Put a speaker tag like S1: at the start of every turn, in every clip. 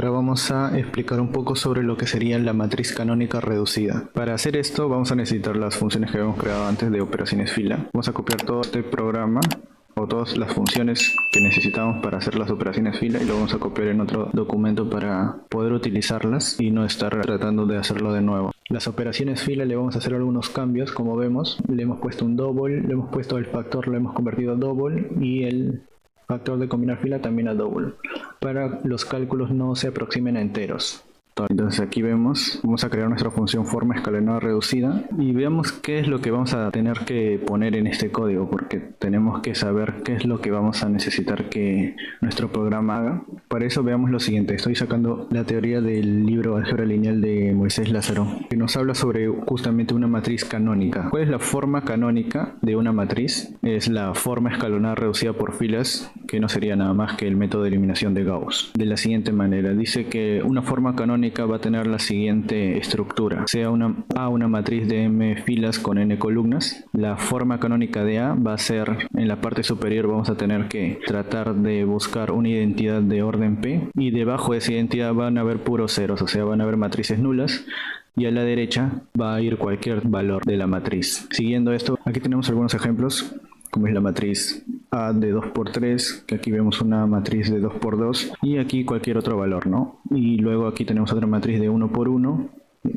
S1: Ahora vamos a explicar un poco sobre lo que sería la matriz canónica reducida. Para hacer esto vamos a necesitar las funciones que habíamos creado antes de operaciones fila. Vamos a copiar todo este programa o todas las funciones que necesitamos para hacer las operaciones fila y lo vamos a copiar en otro documento para poder utilizarlas y no estar tratando de hacerlo de nuevo. Las operaciones fila le vamos a hacer algunos cambios, como vemos. Le hemos puesto un double, le hemos puesto el factor, lo hemos convertido a double y el factor de combinar fila también a double, para los cálculos no se aproximen a enteros. Entonces aquí vemos, vamos a crear nuestra función forma escalonada reducida y veamos qué es lo que vamos a tener que poner en este código, porque tenemos que saber qué es lo que vamos a necesitar que nuestro programa haga. Para eso veamos lo siguiente. Estoy sacando la teoría del libro Álgebra Lineal de Moisés Lázaro, que nos habla sobre justamente una matriz canónica. ¿Cuál es la forma canónica de una matriz? Es la forma escalonada reducida por filas, que no sería nada más que el método de eliminación de Gauss. De la siguiente manera, dice que una forma canónica va a tener la siguiente estructura: sea una matriz de m filas con n columnas. La forma canónica de A va a ser, en la parte superior vamos a tener que tratar de buscar una identidad de orden P, y debajo de esa identidad van a haber puros ceros, o sea, van a haber matrices nulas, y a la derecha va a ir cualquier valor de la matriz. Siguiendo esto, aquí tenemos algunos ejemplos, como es la matriz A de 2 por 3, que aquí vemos una matriz de 2 por 2, y aquí cualquier otro valor, ¿no? Y luego aquí tenemos otra matriz de 1 por 1,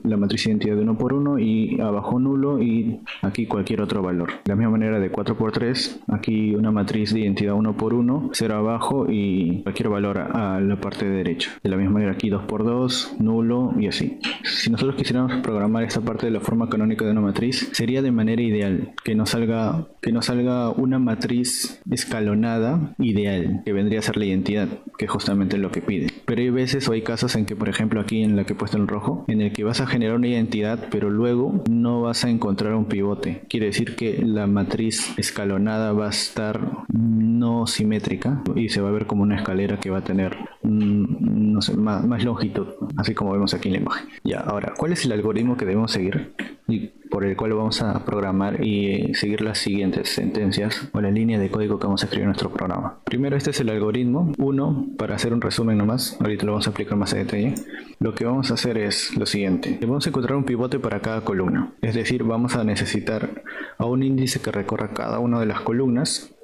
S1: la matriz identidad de 1 por 1, y abajo nulo, y aquí cualquier otro valor. De la misma manera de 4 por 3, aquí una matriz de identidad 1 por 1, 0 abajo y cualquier valor a la parte derecha. De la misma manera aquí 2 por 2, nulo y así. Si nosotros quisiéramos programar esta parte de la forma canónica de una matriz, sería de manera ideal que nos salga una matriz escalonada ideal, que vendría a ser la identidad, que es justamente lo que pide. Pero hay veces o hay casos en que, por ejemplo aquí en la que he puesto en rojo, en el que vas a generar una identidad pero luego no vas a encontrar un pivote. Quiere decir que la matriz escalonada va a estar no simétrica y se va a ver como una escalera que va a tener no sé, más longitud, así como vemos aquí en la imagen. Ya, ahora, ¿cuál es el algoritmo que debemos seguir y por el cual vamos a programar y seguir las siguientes sentencias o la línea de código que vamos a escribir en nuestro programa? Primero, este es el algoritmo 1, para hacer un resumen nomás, ahorita lo vamos a explicar más a detalle. Lo que vamos a hacer es lo siguiente: vamos a encontrar un pivote para cada columna, es decir, vamos a necesitar a un índice que recorra cada una de las columnas,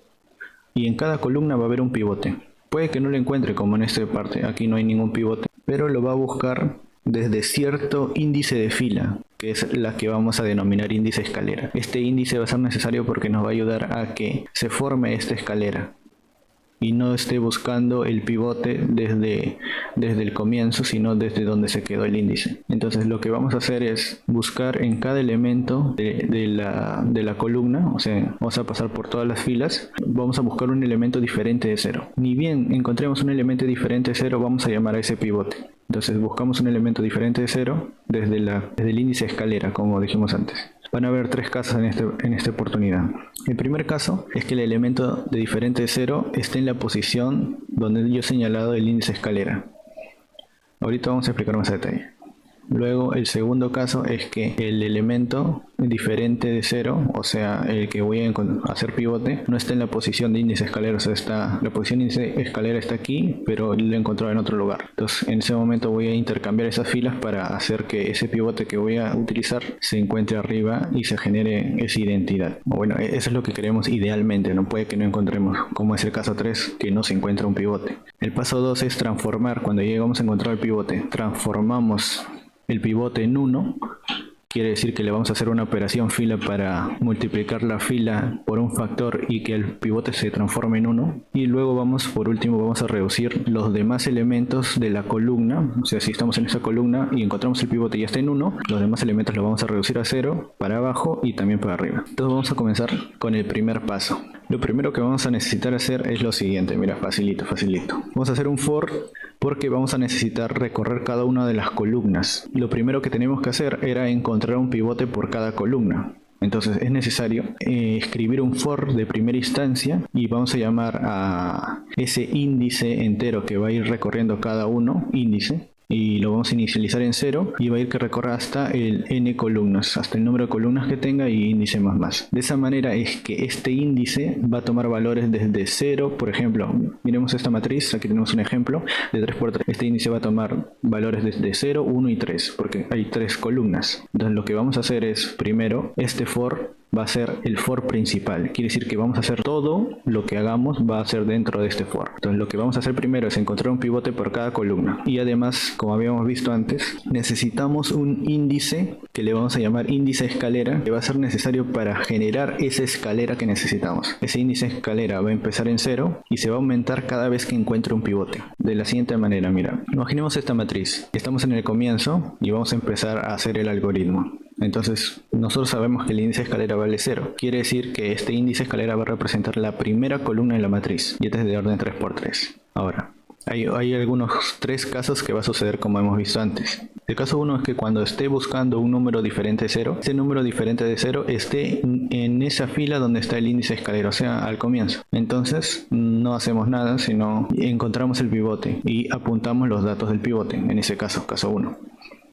S1: y en cada columna va a haber un pivote. Puede que no lo encuentre, como en esta parte, aquí no hay ningún pivote, pero lo va a buscar desde cierto índice de fila, que es la que vamos a denominar índice escalera. Este índice va a ser necesario porque nos va a ayudar a que se forme esta escalera y no esté buscando el pivote desde el comienzo, sino desde donde se quedó el índice. Entonces lo que vamos a hacer es buscar en cada elemento de la columna, o sea, vamos a pasar por todas las filas, vamos a buscar un elemento diferente de 0. Ni bien encontremos un elemento diferente de 0, vamos a llamar a ese pivote. Entonces buscamos un elemento diferente de 0 desde el índice escalera, como dijimos antes. Van a haber tres casos en esta oportunidad. El primer caso es que el elemento de diferente de 0 esté en la posición donde yo he señalado el índice escalera. Ahorita vamos a explicar más a detalle. Luego, el segundo caso es que el elemento diferente de 0, o sea, el que voy a hacer pivote, no está en la posición de índice escalera, o sea, la posición de índice escalera está aquí, pero lo he encontrado en otro lugar. Entonces, en ese momento voy a intercambiar esas filas para hacer que ese pivote que voy a utilizar se encuentre arriba y se genere esa identidad. Bueno, eso es lo que queremos idealmente, no puede que no encontremos, como es el caso 3, que no se encuentra un pivote. El paso 2 es transformar. Cuando llegamos a encontrar el pivote, transformamos el pivote en 1, quiere decir que le vamos a hacer una operación fila para multiplicar la fila por un factor y que el pivote se transforme en 1. Y luego por último vamos a reducir los demás elementos de la columna. O sea, si estamos en esa columna y encontramos el pivote y ya está en 1, los demás elementos los vamos a reducir a 0 para abajo y también para arriba. Entonces vamos a comenzar con el primer paso. Lo primero que vamos a necesitar hacer es lo siguiente. Mira, facilito. Vamos a hacer un for porque vamos a necesitar recorrer cada una de las columnas. Lo primero que tenemos que hacer era encontrar un pivote por cada columna. Entonces es necesario escribir un for de primera instancia y vamos a llamar a ese índice entero que va a ir recorriendo cada uno, índice, y lo vamos a inicializar en 0 y va a ir que recorra hasta el n columnas, hasta el número de columnas que tenga y índice más. De esa manera es que este índice va a tomar valores desde 0, por ejemplo, miremos esta matriz, aquí tenemos un ejemplo de 3 por 3. Este índice va a tomar valores desde 0, 1 y 3, porque hay 3 columnas. Entonces lo que vamos a hacer es, primero, este for va a ser el for principal. Quiere decir que vamos a hacer todo lo que hagamos va a ser dentro de este for. Entonces lo que vamos a hacer primero es encontrar un pivote por cada columna. Y además, como habíamos visto antes, necesitamos un índice que le vamos a llamar índice escalera, que va a ser necesario para generar esa escalera que necesitamos. Ese índice escalera va a empezar en 0 y se va a aumentar cada vez que encuentre un pivote. De la siguiente manera, mira, imaginemos esta matriz. Estamos en el comienzo y vamos a empezar a hacer el algoritmo. Entonces, nosotros sabemos que el índice escalera vale 0. Quiere decir que este índice escalera va a representar la primera columna de la matriz. Y este es de orden 3 por 3. Ahora, hay algunos 3 casos que va a suceder como hemos visto antes. El caso 1 es que cuando esté buscando un número diferente de 0, ese número diferente de 0 esté en esa fila donde está el índice escalera, o sea, al comienzo. Entonces, no hacemos nada, sino encontramos el pivote y apuntamos los datos del pivote, en ese caso, caso 1.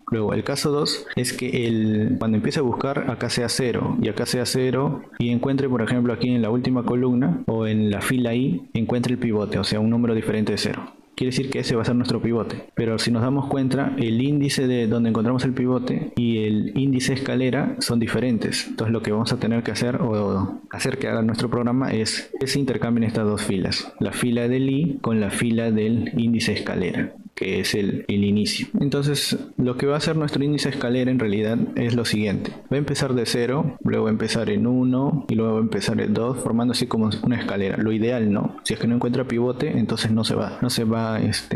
S1: Luego, el caso 2 es que cuando empiece a buscar, acá sea 0 y acá sea 0 y encuentre, por ejemplo, aquí en la última columna o en la fila I, encuentre el pivote, o sea, un número diferente de 0. Quiere decir que ese va a ser nuestro pivote. Pero si nos damos cuenta, el índice de donde encontramos el pivote y el índice escalera son diferentes. Entonces lo que vamos a tener que hacer o hacer que haga nuestro programa es que se intercambien estas dos filas. La fila del I con la fila del índice escalera, que es el inicio. Entonces lo que va a hacer nuestro índice escalera en realidad es lo siguiente. Va a empezar de 0, luego va a empezar en 1 y luego va a empezar en 2, formando así como una escalera. Lo ideal no. Si es que no encuentra pivote, entonces no se va a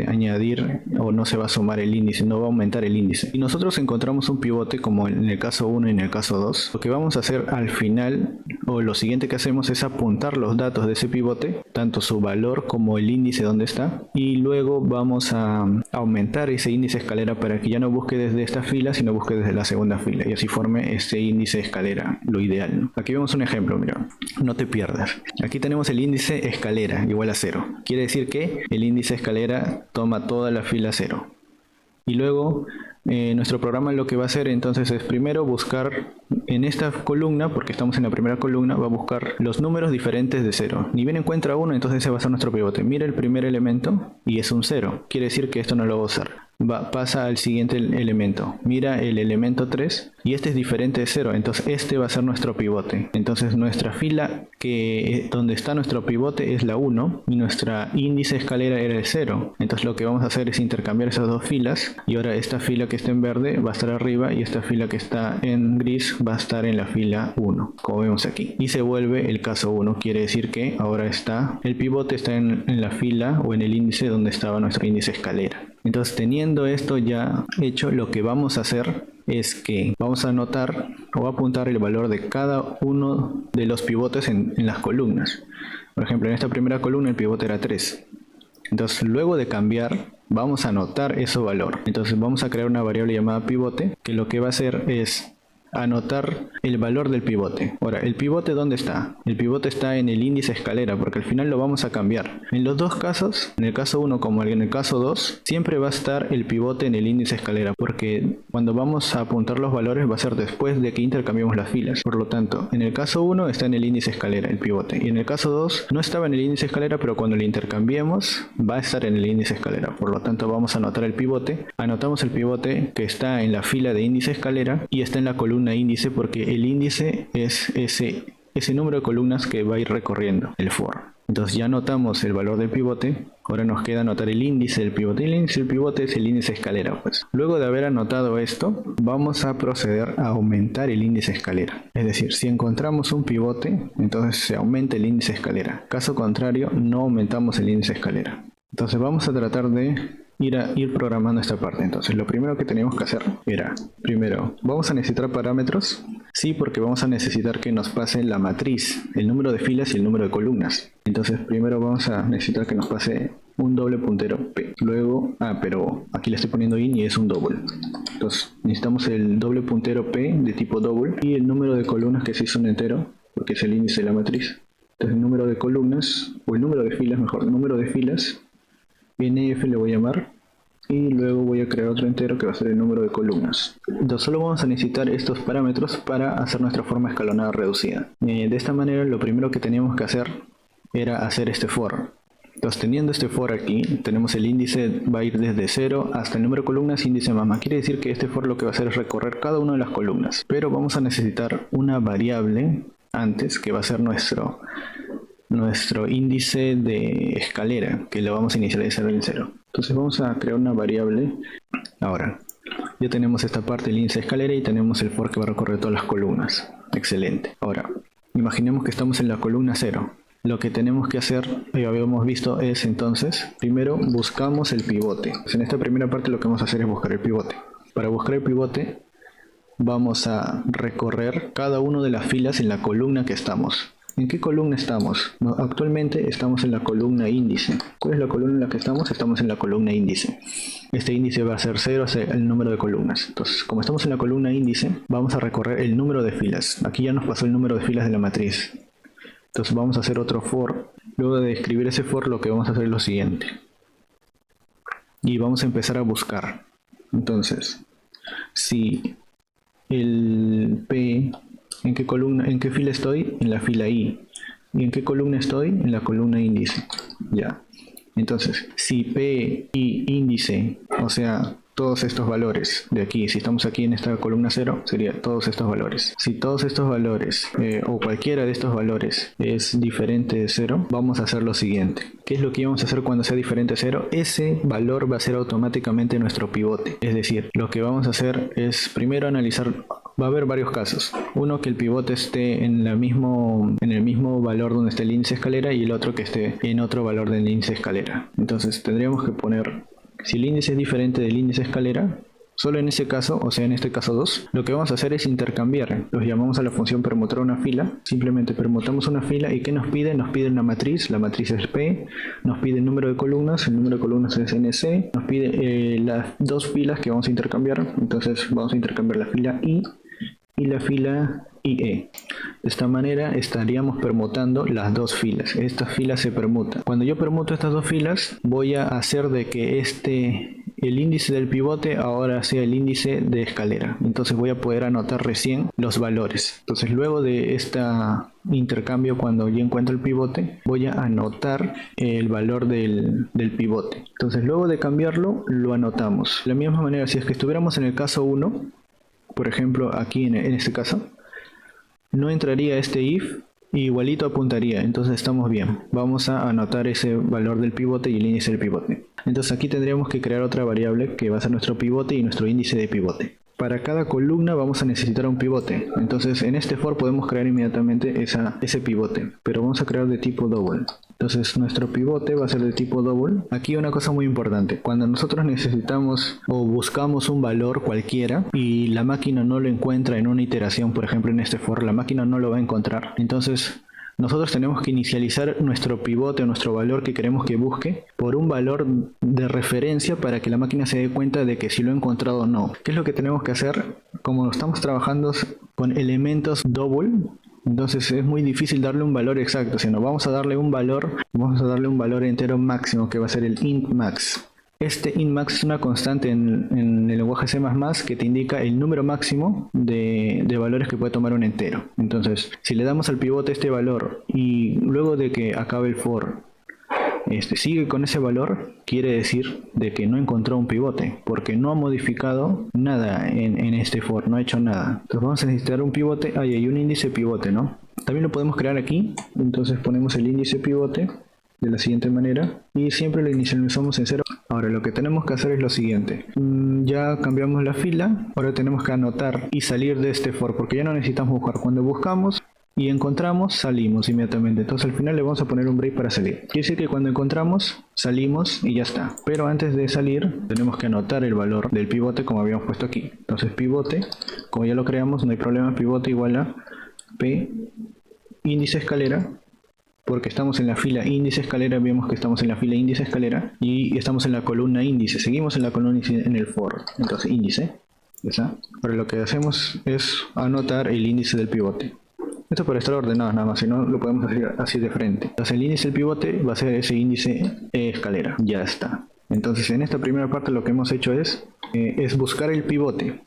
S1: añadir o no se va a sumar el índice, no va a aumentar el índice. Si nosotros encontramos un pivote como en el caso 1 y en el caso 2, lo que vamos a hacer al final o lo siguiente que hacemos es apuntar los datos de ese pivote, tanto su valor como el índice donde está, y luego vamos a aumentar ese índice escalera para que ya no busque desde esta fila, sino busque desde la segunda fila y así forme este índice escalera, lo ideal, ¿no? Aquí vemos un ejemplo, mira, no te pierdas. Aquí tenemos el índice escalera igual a 0. Quiere decir que el índice escalera toma toda la fila 0. Y luego nuestro programa lo que va a hacer entonces es primero buscar en esta columna, porque estamos en la primera columna, va a buscar los números diferentes de 0. Ni bien encuentra uno, entonces ese va a ser nuestro pivote. Mira el primer elemento y es un 0. Quiere decir que esto no lo va a usar. Pasa al siguiente elemento. Mira el elemento 3 y este es diferente de 0. Entonces este va a ser nuestro pivote. Entonces nuestra fila donde está nuestro pivote es la 1 y nuestra índice escalera era el 0. Entonces lo que vamos a hacer es intercambiar esas dos filas y ahora esta fila que está en verde va a estar arriba y esta fila que está en gris va a estar en la fila 1, como vemos aquí. Y se vuelve el caso 1. Quiere decir que ahora el pivote está en la fila o en el índice donde estaba nuestro índice escalera. Entonces, teniendo esto ya hecho, lo que vamos a hacer es que vamos a anotar o apuntar el valor de cada uno de los pivotes en las columnas. Por ejemplo, en esta primera columna el pivote era 3. Entonces, luego de cambiar, vamos a anotar ese valor. Entonces, vamos a crear una variable llamada pivote, que lo que va a hacer es anotar el valor del pivote. Ahora, ¿el pivote dónde está? El pivote está en el índice escalera, porque al final lo vamos a cambiar. En los dos casos, en el caso 1 como en el caso 2, siempre va a estar el pivote en el índice escalera, porque cuando vamos a apuntar los valores va a ser después de que intercambiemos las filas. Por lo tanto, en el caso 1 está en el índice escalera, el pivote. Y en el caso 2 no estaba en el índice escalera, pero cuando lo intercambiemos va a estar en el índice escalera. Por lo tanto, vamos a anotar el pivote. Anotamos el pivote que está en la fila de índice escalera y está en la columna índice, porque el índice es ese número de columnas que va a ir recorriendo el for. Entonces ya anotamos el valor del pivote. Ahora nos queda anotar el índice del pivote. El índice del pivote es el índice escalera, pues. Luego de haber anotado esto, vamos a proceder a aumentar el índice escalera. Es decir, si encontramos un pivote, entonces se aumenta el índice escalera. Caso contrario, no aumentamos el índice escalera. Entonces vamos a tratar de ir programando esta parte. Entonces lo primero que teníamos que hacer era, primero, ¿vamos a necesitar parámetros? Sí, porque vamos a necesitar que nos pase la matriz, el número de filas y el número de columnas. Entonces primero vamos a necesitar que nos pase un doble puntero p. Luego, pero aquí le estoy poniendo in y es un double. Entonces necesitamos el doble puntero p de tipo double y el número de columnas que sí es un entero, porque es el índice de la matriz. Entonces el número de columnas, o el número de filas mejor, el número de filas, nf le voy a llamar, y luego voy a crear otro entero que va a ser el número de columnas. Entonces solo vamos a necesitar estos parámetros para hacer nuestra forma escalonada reducida. De esta manera lo primero que teníamos que hacer era hacer este for. Entonces teniendo este for aquí, tenemos el índice, va a ir desde 0 hasta el número de columnas, índice más. Quiere decir que este for lo que va a hacer es recorrer cada una de las columnas. Pero vamos a necesitar una variable antes, que va a ser nuestro índice de escalera, que lo vamos a inicializar en 0. Entonces vamos a crear una variable. Ahora, ya tenemos esta parte del índice de escalera y tenemos el for que va a recorrer todas las columnas. Excelente. Ahora, imaginemos que estamos en la columna 0. Lo que tenemos que hacer, ya habíamos visto, es entonces, primero buscamos el pivote. Pues en esta primera parte lo que vamos a hacer es buscar el pivote. Para buscar el pivote, vamos a recorrer cada una de las filas en la columna que estamos. ¿En qué columna estamos? No, actualmente estamos en la columna índice. ¿Cuál es la columna en la que estamos? Estamos en la columna índice. Este índice va a ser 0 hacia el número de columnas. Entonces, como estamos en la columna índice, vamos a recorrer el número de filas. Aquí ya nos pasó el número de filas de la matriz. Entonces vamos a hacer otro for. Luego de escribir ese for, lo que vamos a hacer es lo siguiente. Y vamos a empezar a buscar. Entonces, si el P, ¿en qué columna, en qué fila estoy? En la fila I. ¿Y en qué columna estoy? En la columna índice. Ya. Entonces, si P y índice, o sea, todos estos valores de aquí, si estamos aquí en esta columna 0, sería todos estos valores. Si todos estos valores, o cualquiera de estos valores, es diferente de 0, vamos a hacer lo siguiente. ¿Qué es lo que íbamos a hacer cuando sea diferente de 0? Ese valor va a ser automáticamente nuestro pivote. Es decir, lo que vamos a hacer es primero analizar. Va a haber varios casos. Uno, que el pivote esté en el mismo valor donde esté el índice de escalera, y el otro que esté en otro valor del índice de escalera. Entonces tendríamos que poner, si el índice es diferente del índice de escalera, solo en ese caso, o sea en este caso 2, lo que vamos a hacer es intercambiar. Los llamamos a la función permutar una fila. Simplemente permutamos una fila y ¿qué nos pide? Nos pide una matriz, la matriz es P, nos pide el número de columnas, el número de columnas es NC, nos pide las dos filas que vamos a intercambiar. Entonces vamos a intercambiar la fila I y la fila IE. De esta manera estaríamos permutando las dos filas. Estas filas se permutan. Cuando yo permuto estas dos filas, voy a hacer de que el índice del pivote ahora sea el índice de escalera. Entonces voy a poder anotar recién los valores. Entonces luego de este intercambio, cuando ya encuentro el pivote, voy a anotar el valor del pivote. Entonces luego de cambiarlo, lo anotamos. De la misma manera, si es que estuviéramos en el caso 1, por ejemplo aquí en este caso, no entraría este if y igualito apuntaría. Entonces estamos bien. Vamos a anotar ese valor del pivote y el índice del pivote. Entonces aquí tendríamos que crear otra variable que va a ser nuestro pivote y nuestro índice de pivote. Para cada columna vamos a necesitar un pivote. Entonces en este for podemos crear inmediatamente ese pivote, pero vamos a crear de tipo double. Entonces nuestro pivote va a ser de tipo double. Aquí una cosa muy importante: cuando nosotros necesitamos o buscamos un valor cualquiera y la máquina no lo encuentra en una iteración, por ejemplo en este for, la máquina no lo va a encontrar. Entonces nosotros tenemos que inicializar nuestro pivote o nuestro valor que queremos que busque por un valor de referencia para que la máquina se dé cuenta de que si lo ha encontrado o no. ¿Qué es lo que tenemos que hacer? Como estamos trabajando con elementos double, entonces es muy difícil darle un valor exacto, sino vamos a darle un valor entero máximo, que va a ser el int max. Este int max es una constante en el lenguaje C++ que te indica el número máximo de valores que puede tomar un entero. Entonces, si le damos al pivote este valor y luego de que acabe el for sigue con ese valor, quiere decir de que no encontró un pivote, porque no ha modificado nada en este for, no ha hecho nada. Entonces vamos a necesitar un pivote. Hay un índice pivote, ¿no? También lo podemos crear aquí. Entonces ponemos el índice pivote de la siguiente manera y siempre lo inicializamos en 0. Ahora lo que tenemos que hacer es lo siguiente: ya cambiamos la fila, ahora tenemos que anotar y salir de este for, porque ya no necesitamos buscar. Cuando buscamos y encontramos, salimos inmediatamente. Entonces al final le vamos a poner un break para salir. Quiere decir que cuando encontramos, salimos y ya está. Pero antes de salir tenemos que anotar el valor del pivote como habíamos puesto aquí. Entonces pivote, como ya lo creamos, no hay problema, pivote igual a P índice escalera, porque estamos en la fila índice escalera. Vemos que estamos en la fila índice escalera y estamos en la columna índice. Seguimos en la columna índice en el for. Entonces índice, ¿ya está? Ahora lo que hacemos es anotar el índice del pivote. Esto para estar ordenado nada más, si no lo podemos hacer así de frente. Entonces el índice del pivote va a ser ese índice escalera. Ya está. Entonces en esta primera parte lo que hemos hecho es buscar el pivote.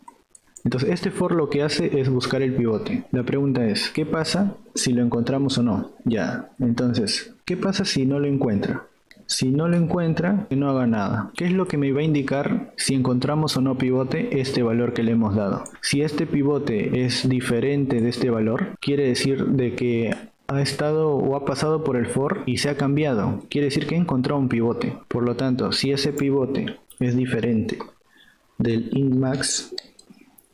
S1: Entonces este for lo que hace es buscar el pivote. La pregunta es, ¿qué pasa si lo encontramos o no? Ya, entonces, ¿qué pasa si no lo encuentra? Si no lo encuentra, que no haga nada. ¿Qué es lo que me va a indicar si encontramos o no pivote este valor que le hemos dado? Si este pivote es diferente de este valor, quiere decir de que ha estado o ha pasado por el for y se ha cambiado. Quiere decir que ha encontrado un pivote. Por lo tanto, si ese pivote es diferente del int max.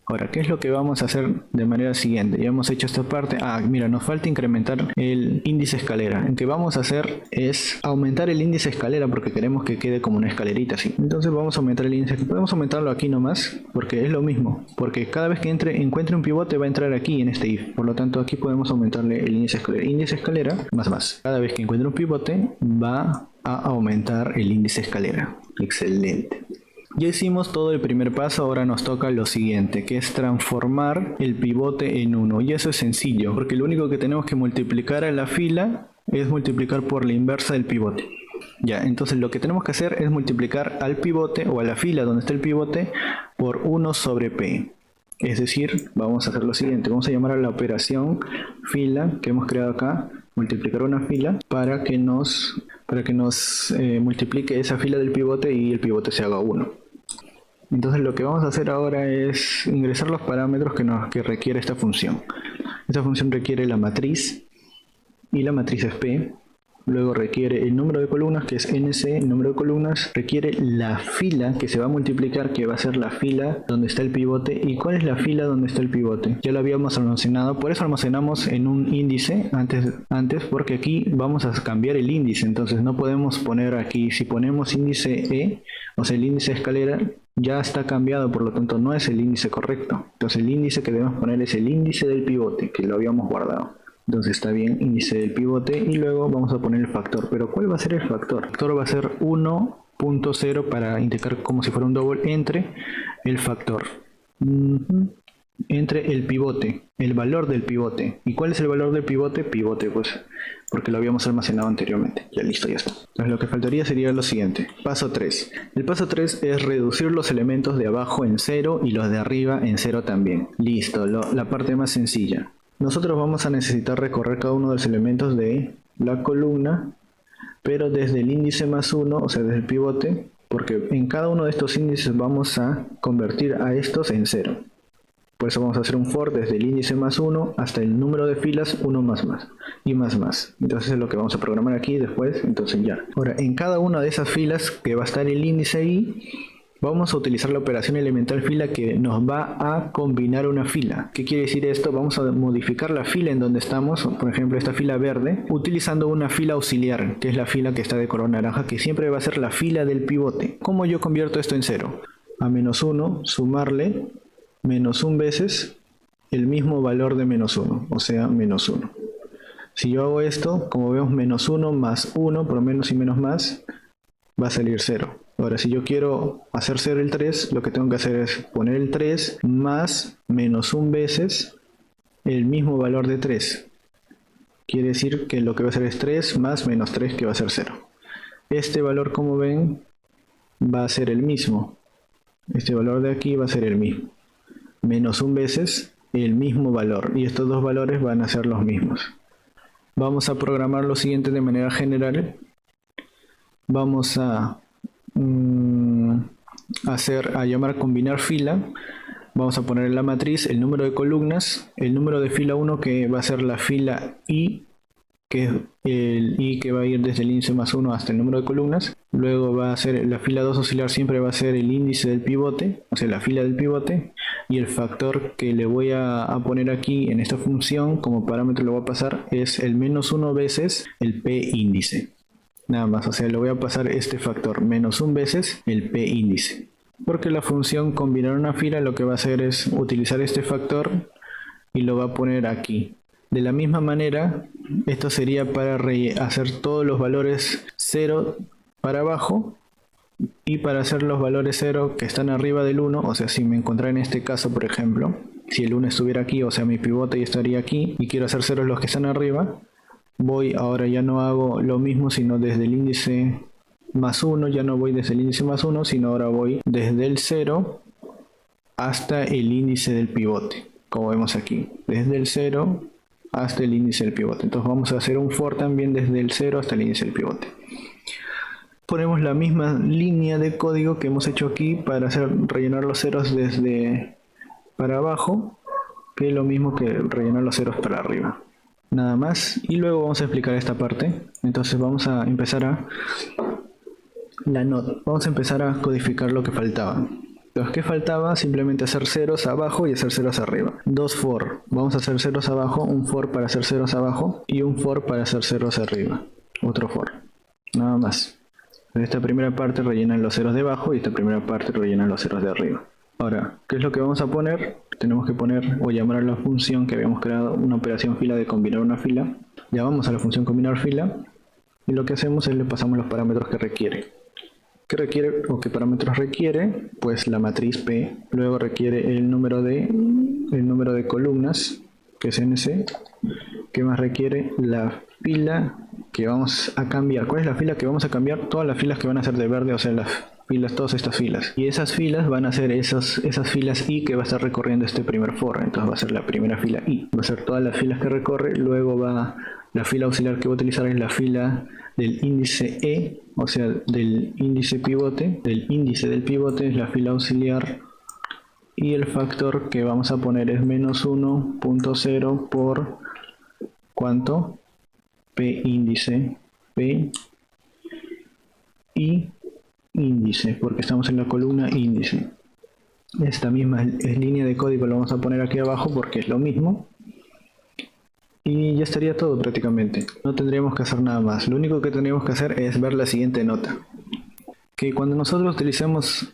S1: Ahora, ¿qué es lo que vamos a hacer de manera siguiente? Ya hemos hecho esta parte. Mira, nos falta incrementar el índice escalera. Lo que vamos a hacer es aumentar el índice escalera porque queremos que quede como una escalerita así. Entonces vamos a aumentar el índice. Podemos aumentarlo aquí nomás porque es lo mismo. Porque cada vez que encuentre un pivote va a entrar aquí en este if. Por lo tanto, aquí podemos aumentarle el índice escalera. Índice escalera más. Cada vez que encuentre un pivote va a aumentar el índice escalera. Excelente. Ya hicimos todo el primer paso, ahora nos toca lo siguiente, que es transformar el pivote en 1. Y eso es sencillo, porque lo único que tenemos que multiplicar a la fila es multiplicar por la inversa del pivote. Ya, entonces lo que tenemos que hacer es multiplicar al pivote o a la fila donde está el pivote por 1 sobre p. Es decir, vamos a hacer lo siguiente, vamos a llamar a la operación fila que hemos creado acá, multiplicar una fila para que nos multiplique esa fila del pivote y el pivote se haga 1. Entonces lo que vamos a hacer ahora es ingresar los parámetros que requiere esta función. Esta función requiere la matriz y la matriz es P. Luego requiere el número de columnas que es NC, el número de columnas. Requiere la fila que se va a multiplicar, que va a ser la fila donde está el pivote. ¿Y cuál es la fila donde está el pivote? Ya lo habíamos almacenado, por eso almacenamos en un índice antes porque aquí vamos a cambiar el índice. Entonces no podemos poner aquí, si ponemos índice E, o sea el índice escalera, ya está cambiado, por lo tanto no es el índice correcto. Entonces el índice que debemos poner es el índice del pivote, que lo habíamos guardado. Entonces está bien, índice del pivote y luego vamos a poner el factor. Pero ¿cuál va a ser el factor? El factor va a ser 1.0 para indicar como si fuera un double entre el factor. Entre el pivote, el valor del pivote. ¿Y cuál es el valor del pivote? Pivote, pues, porque lo habíamos almacenado anteriormente. Ya listo, ya está. Entonces lo que faltaría sería lo siguiente. Paso 3. El paso 3 es reducir los elementos de abajo en 0 y los de arriba en 0 también. Listo, la parte más sencilla. Nosotros vamos a necesitar recorrer cada uno de los elementos de la columna, pero desde el índice más 1, o sea, desde el pivote, porque en cada uno de estos índices vamos a convertir a estos en 0. Por eso vamos a hacer un for desde el índice más 1 hasta el número de filas 1 más y más. Entonces es lo que vamos a programar aquí después, entonces ya. Ahora, en cada una de esas filas que va a estar el índice ahí, vamos a utilizar la operación elemental fila que nos va a combinar una fila. ¿Qué quiere decir esto? Vamos a modificar la fila en donde estamos, por ejemplo esta fila verde, utilizando una fila auxiliar, que es la fila que está de color naranja, que siempre va a ser la fila del pivote. ¿Cómo yo convierto esto en 0? A -1, sumarle -1 veces el mismo valor de -1, o sea, -1. Si yo hago esto, como vemos, -1 más 1, por menos y menos más, va a salir 0. Ahora, si yo quiero hacer 0 el 3, lo que tengo que hacer es poner el 3 más -1 veces el mismo valor de 3. Quiere decir que lo que va a ser es 3 más -3, que va a ser 0. Este valor, como ven, va a ser el mismo. Este valor de aquí va a ser el mismo. -1 veces el mismo valor. Y estos dos valores van a ser los mismos. Vamos a programar lo siguiente de manera general. Vamos a llamar combinar fila. Vamos a poner en la matriz el número de columnas, el número de fila 1 que va a ser la fila I, que es el I que va a ir desde el índice más 1 hasta el número de columnas. Luego va a ser la fila 2 auxiliar, siempre va a ser el índice del pivote, o sea la fila del pivote, y el factor que le voy a poner aquí en esta función como parámetro lo voy a pasar es el -1 veces el P índice. Nada más, o sea, le voy a pasar este factor, -1 veces el P índice. Porque la función combinar una fila lo que va a hacer es utilizar este factor y lo va a poner aquí. De la misma manera, esto sería para hacer todos los valores 0 para abajo y para hacer los valores 0 que están arriba del 1, o sea, si me encontrara en este caso, por ejemplo, si el 1 estuviera aquí, o sea, mi pivote ya estaría aquí y quiero hacer 0 los que están arriba, ahora ya no hago lo mismo, sino desde el índice más 1, ya no voy desde el índice más 1, sino ahora voy desde el 0 hasta el índice del pivote, como vemos aquí, desde el 0 hasta el índice del pivote. Entonces vamos a hacer un for también desde el 0 hasta el índice del pivote. Ponemos la misma línea de código que hemos hecho aquí para rellenar los ceros desde para abajo, que es lo mismo que rellenar los ceros para arriba. Nada más, y luego vamos a explicar esta parte. Entonces vamos a empezar vamos a empezar a codificar lo que faltaba. Entonces, ¿qué faltaba? Simplemente hacer ceros abajo y hacer ceros arriba. Dos for. Vamos a hacer ceros abajo, un for para hacer ceros abajo y un for para hacer ceros arriba. Otro for. Nada más. En esta primera parte rellenan los ceros de abajo y esta primera parte rellenan los ceros de arriba. Ahora, ¿qué es lo que vamos a poner? Tenemos que poner o llamar a la función que habíamos creado, una operación fila de combinar una fila. Llamamos a la función combinar fila y lo que hacemos es le pasamos los parámetros que requiere. ¿Qué requiere o qué parámetros requiere? Pues la matriz P. Luego requiere el número de columnas, que es NC. ¿Qué más requiere? La fila que vamos a cambiar. ¿Cuál es la fila que vamos a cambiar? Todas las filas que van a ser de verde, o sea, las filas, todas estas filas. Y esas filas van a ser esas filas I que va a estar recorriendo este primer for. Entonces va a ser la primera fila I. Va a ser todas las filas que recorre. Luego la fila auxiliar que voy a utilizar es la fila del índice E, o sea, del índice pivote. Del índice del pivote es la fila auxiliar. Y el factor que vamos a poner es menos 1.0 por ¿cuánto? P índice, P y índice, porque estamos en la columna índice. Esta misma línea de código la vamos a poner aquí abajo porque es lo mismo. Y ya estaría todo prácticamente. No tendríamos que hacer nada más. Lo único que tendríamos que hacer es ver la siguiente nota. Que cuando nosotros utilicemos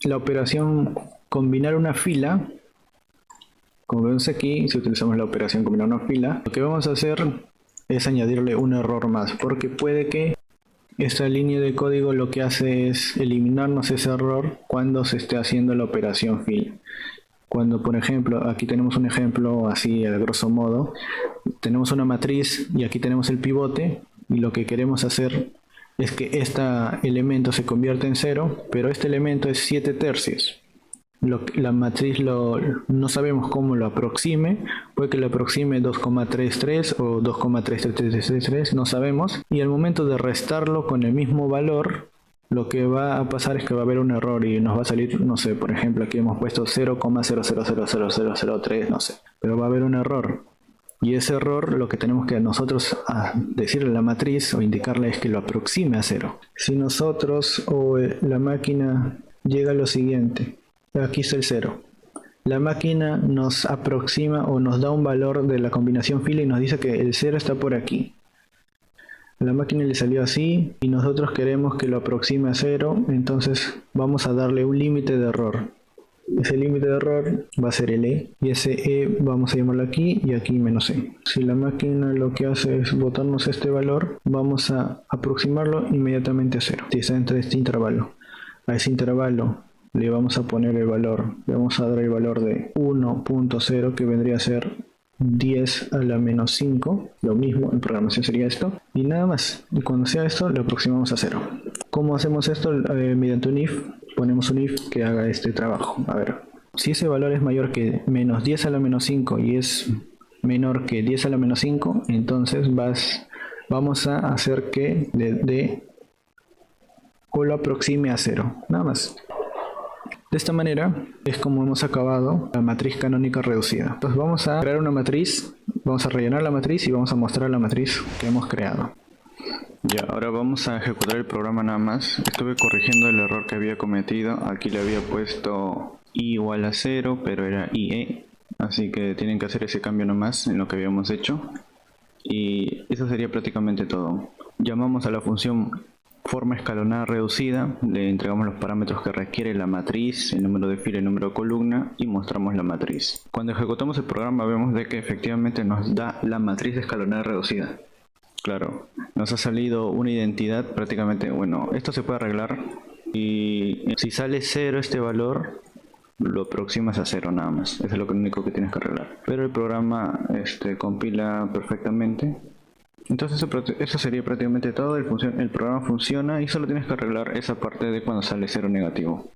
S1: la operación combinar una fila, como vemos aquí, si utilizamos la operación combinar una fila, lo que vamos a hacer es añadirle un error más, porque puede que esta línea de código lo que hace es eliminarnos ese error cuando se esté haciendo la operación fila. Cuando, por ejemplo, aquí tenemos un ejemplo así a grosso modo, tenemos una matriz y aquí tenemos el pivote, y lo que queremos hacer es que este elemento se convierta en 0, pero este elemento es 7 tercios. La matriz no sabemos cómo lo aproxime, puede que lo aproxime 2,33 o 2,3333, no sabemos, y al momento de restarlo con el mismo valor, lo que va a pasar es que va a haber un error y nos va a salir, no sé, por ejemplo aquí hemos puesto 0,000003, no sé, pero va a haber un error. Y ese error lo que tenemos que nosotros decirle a la matriz o indicarle es que lo aproxime a 0. Si nosotros o la máquina llega a lo siguiente, aquí está el 0. La máquina nos aproxima o nos da un valor de la combinación fila y nos dice que el 0 está por aquí. A la máquina le salió así y nosotros queremos que lo aproxime a 0, entonces vamos a darle un límite de error. Ese límite de error va a ser el E, y ese E vamos a llamarlo aquí y aquí menos E. Si la máquina lo que hace es botarnos este valor, vamos a aproximarlo inmediatamente a 0. Si está entre este intervalo. A ese intervalo le vamos a poner el valor, le vamos a dar el valor de 1.0, que vendría a ser 10 a la menos 5, lo mismo, en programación sería esto, y nada más. Y cuando sea esto, lo aproximamos a 0. ¿Cómo hacemos esto? Mediante un if, ponemos un if que haga este trabajo. A ver, si ese valor es mayor que menos 10 a la menos 5 y es menor que 10 a la menos 5, entonces vamos a hacer que o lo aproxime a 0, nada más. De esta manera es como hemos acabado la matriz canónica reducida. Entonces vamos a crear una matriz, vamos a rellenar la matriz y vamos a mostrar la matriz que hemos creado. Ya, ahora vamos a ejecutar el programa nada más. Estuve corrigiendo el error que había cometido. Aquí le había puesto i igual a 0, pero era ie. Así que tienen que hacer ese cambio nomás en lo que habíamos hecho. Y eso sería prácticamente todo. Llamamos a la función forma escalonada reducida, le entregamos los parámetros que requiere la matriz, el número de fila y el número de columna y mostramos la matriz. Cuando ejecutamos el programa vemos de que efectivamente nos da la matriz escalonada reducida. Claro, nos ha salido una identidad prácticamente, bueno, esto se puede arreglar y si sale 0 este valor, lo aproximas a 0 nada más. Eso es lo único que tienes que arreglar. Pero el programa compila perfectamente. Entonces eso sería prácticamente todo. El programa funciona y solo tienes que arreglar esa parte de cuando sale cero negativo.